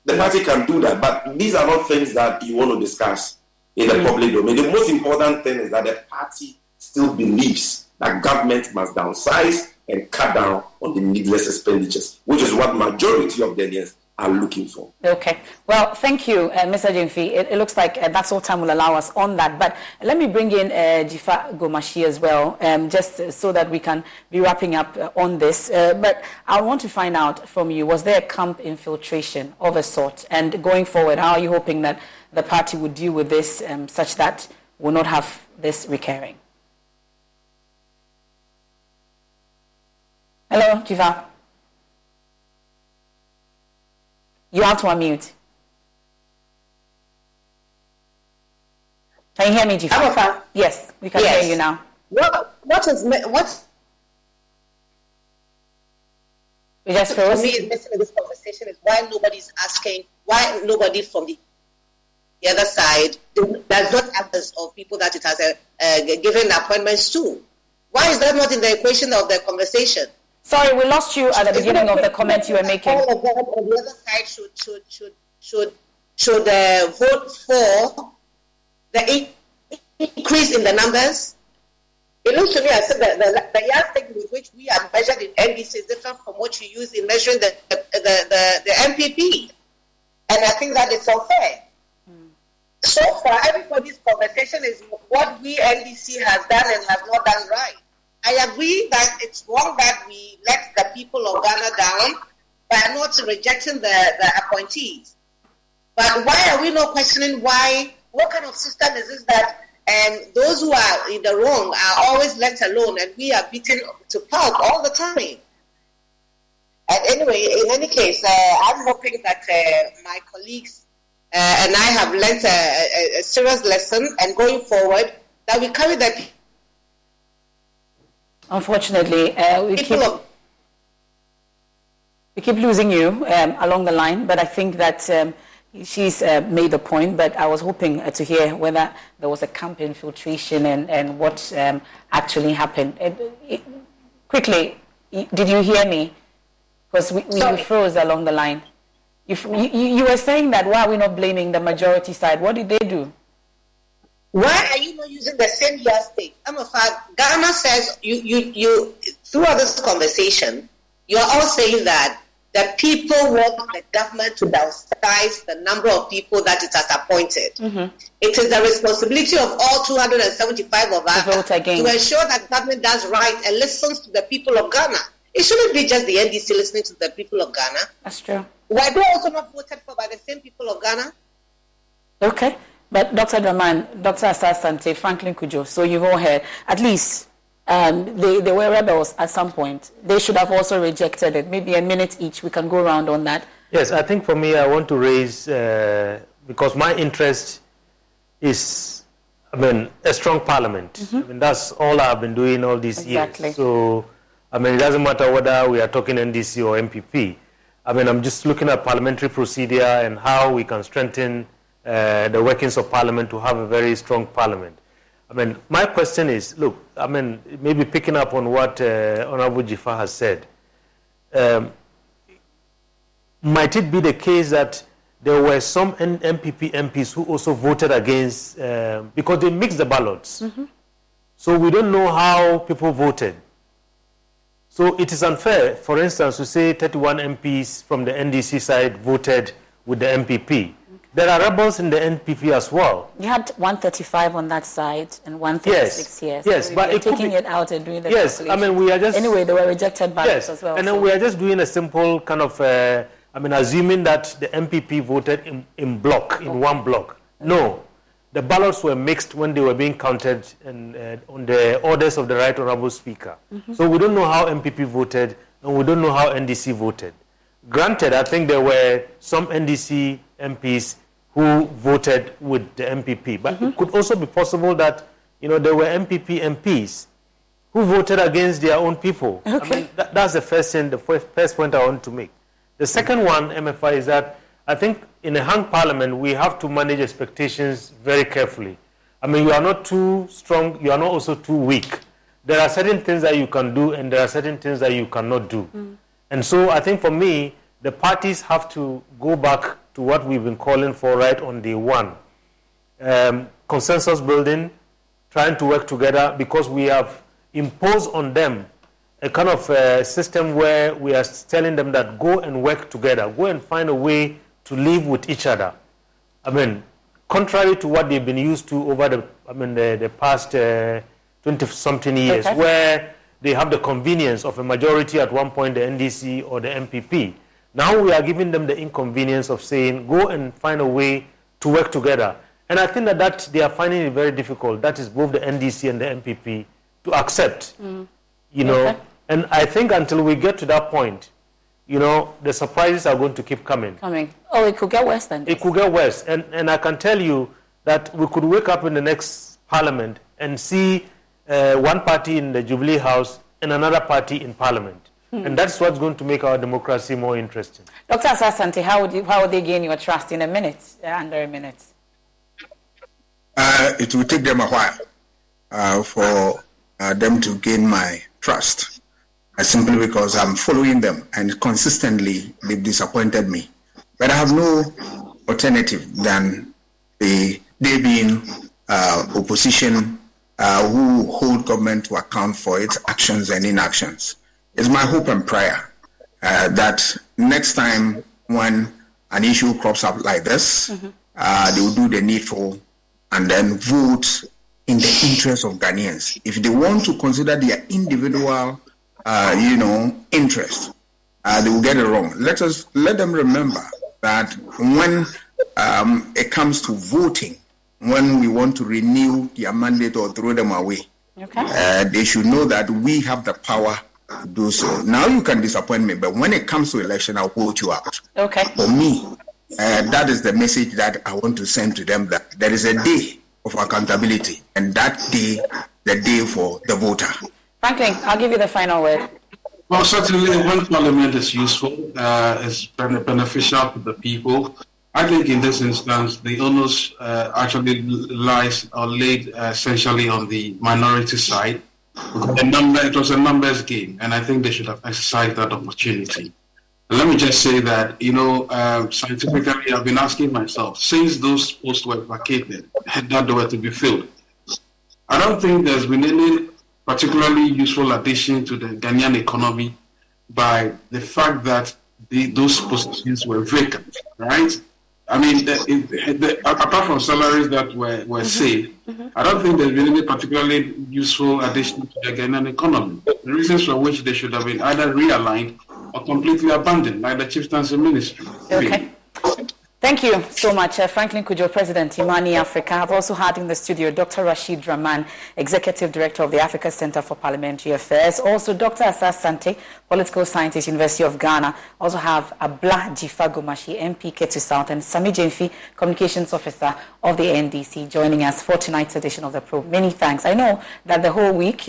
S8: The party can do that, but these are not things that you want to discuss in the public domain. The most important thing is that the party still believes that government must downsize and cut down on the needless expenditures, which is what majority of Ghanaians are looking for.
S1: Okay. Well, thank you, Mr. Gyamfi. It looks like that's all time will allow us on that. But let me bring in Jifa Gomashi as well, just so that we can be wrapping up on this. But I want to find out from you, was there a camp infiltration of a sort? And going forward, how are you hoping that the party would deal with this such that we'll not have this recurring? Hello, Jifa. You have to unmute. Can you hear me, Jifa? Yes, we can hear you now.
S7: What
S1: We just froze.
S7: For me, is missing in this conversation is why nobody's asking, why nobody from the other side does not act as of people that it has given appointments to. Why is that not in the equation of the conversation?
S1: Sorry, we lost you at the beginning of the comment you were making.
S7: All of them on the other side should vote for the increase in the numbers. It looks to me as if the yardstick with which we are measured in NDC is different from what you use in measuring the MPP. And I think that it's unfair. So far, everybody's conversation is what we NDC has done and has not done right. I agree that it's wrong that we let the people of Ghana down by not rejecting the appointees. But why are we not questioning why? What kind of system is this that those who are in the wrong are always let alone and we are beaten to pulp all the time? And anyway, in any case, I'm hoping that my colleagues and I have learned a serious lesson, and going forward, that we carry that.
S1: Unfortunately, we keep losing you along the line, but I think that she's made the point, but I was hoping to hear whether there was a camp infiltration and what actually happened. Quickly, did you hear me? Because we froze along the line. You were saying that why are we not blaming the majority side? What did they do?
S7: Why are you not using the same yardstick? Ghana says you throughout this conversation, you are all saying that the people want the government to downsize the number of people that it has appointed. Mm-hmm. It is the responsibility of all 275 of us to ensure that government does right and listens to the people of Ghana. It shouldn't be just the NDC listening to the people of Ghana.
S1: That's true.
S7: Were they also not voted for by the same people of Ghana?
S1: Okay. But Dr. Draman, Dr. Asasante, Franklin Kujo, so you've all heard, at least they were rebels at some point. They should have also rejected it. Maybe a minute each. We can go around on that.
S11: Yes, I think for me, I want to raise, because my interest is, a strong parliament.
S1: Mm-hmm.
S11: That's all I've been doing all these years. So, it doesn't matter whether we are talking NDC or MPP. I'm just looking at parliamentary procedure and how we can strengthen the workings of parliament to have a very strong parliament. My question is, look, maybe picking up on what Honorable Jifa has said, might it be the case that there were some MPP MPs who also voted against, because they mixed the ballots. Mm-hmm. So we don't know how people voted. So it is unfair, for instance, to say 31 MPs from the NDC side voted with the MPP. Okay. there are rebels in the NPP as well.
S1: You had 135 on that side and 136 here.
S11: Yes,
S1: so
S11: but
S1: taking it out and doing the
S11: yes, I mean, we are just...
S1: Anyway, they were rejected ballots as well.
S11: And then we are just doing a simple kind of, assuming that the MPP voted in block, in one block. No, the ballots were mixed when they were being counted on the orders of the Right Honourable Speaker. So we don't know how MPP voted, and we don't know how NDC voted. Granted, I think there were some NDC MPs who voted with the MPP, but it could also be possible that there were MPP MPs who voted against their own people.
S1: Okay.
S11: I mean, that's the first thing, the first point I want to make. The second one, MFI, is that I think in a hung parliament we have to manage expectations very carefully. I mean, you are not too strong, you are not also too weak. There are certain things that you can do, and there are certain things that you cannot do. And so I think for me, the parties have to go back to what we've been calling for right on day one. Consensus building, trying to work together, because we have imposed on them a kind of system where we are telling them that go and work together, go and find a way to live with each other. I mean, contrary to what they've been used to over the past 20-something years, where they have the convenience of a majority at one point, the NDC or the MPP. Now we are giving them the inconvenience of saying, go and find a way to work together. And I think that they are finding it very difficult. That is both the NDC and the MPP to accept, And I think until we get to that point, the surprises are going to keep coming.
S1: Oh, it could get worse than this.
S11: It could get worse. And I can tell you that we could wake up in the next parliament and see one party in the Jubilee House and another party in parliament. And that's what's going to make our democracy more interesting.
S1: Dr. Asante, how would they gain your trust in a minute, under a minute?
S6: It will take them a while for them to gain my trust. Simply because I'm following them, and consistently they've disappointed me. But I have no alternative than they being opposition who hold government to account for its actions and inactions. It's my hope and prayer that next time when an issue crops up like this, they will do the needful and then vote in the interest of Ghanaians. If they want to consider their individual interest, they will get it wrong. Let them remember that when it comes to voting, when we want to renew their mandate or throw them away, they should know that we have the power to do so. Now you can disappoint me, but when it comes to election, I'll vote you out. For me, that is the message that I want to send to them, that there is a day of accountability, and that day, the day for the voter.
S1: Franklin, I'll give you the final word.
S12: Well, certainly when parliament is useful, it's beneficial to the people. I think in this instance, the onus actually lies or laid essentially on the minority side. It was a numbers game, and I think they should have exercised that opportunity. And let me just say that, scientifically, I've been asking myself, since those posts were vacated, that they were to be filled, I don't think there's been any particularly useful addition to the Ghanaian economy by the fact that those positions were vacant, right? I mean, apart from salaries that were saved, I don't think there's been any particularly useful addition to the Ghanaian economy. The reasons for which they should have been either realigned or completely abandoned, like the Chieftaincy Ministry.
S1: Okay. Thank you so much, Franklin Kujo, President, Imani Africa. I've also had in the studio Dr. Rashid Rahman, Executive Director of the Africa Center for Parliamentary Affairs. Also, Dr. Asante, Political Scientist, University of Ghana. Also have Abla Jifagomashi, MP, Ketu South, and Sammy Gyamfi, Communications Officer of the NDC, joining us for tonight's edition of the probe. Many thanks. I know that the whole week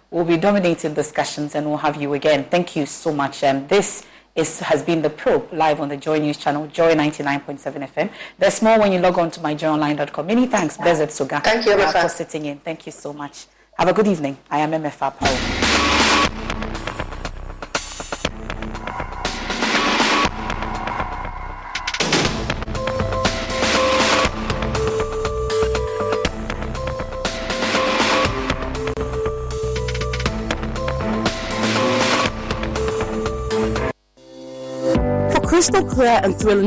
S1: we'll be dominating discussions, and we'll have you again. Thank you so much. This has been the probe live on the Joy News channel, Joy 99.7 FM. There's more when you log on to myjoyonline.com. Many thanks, Bezet Suga.
S7: Thank you,
S1: for sitting in. Thank you so much. Have a good evening. I am MFR Power.
S14: Crystal clear and thrilling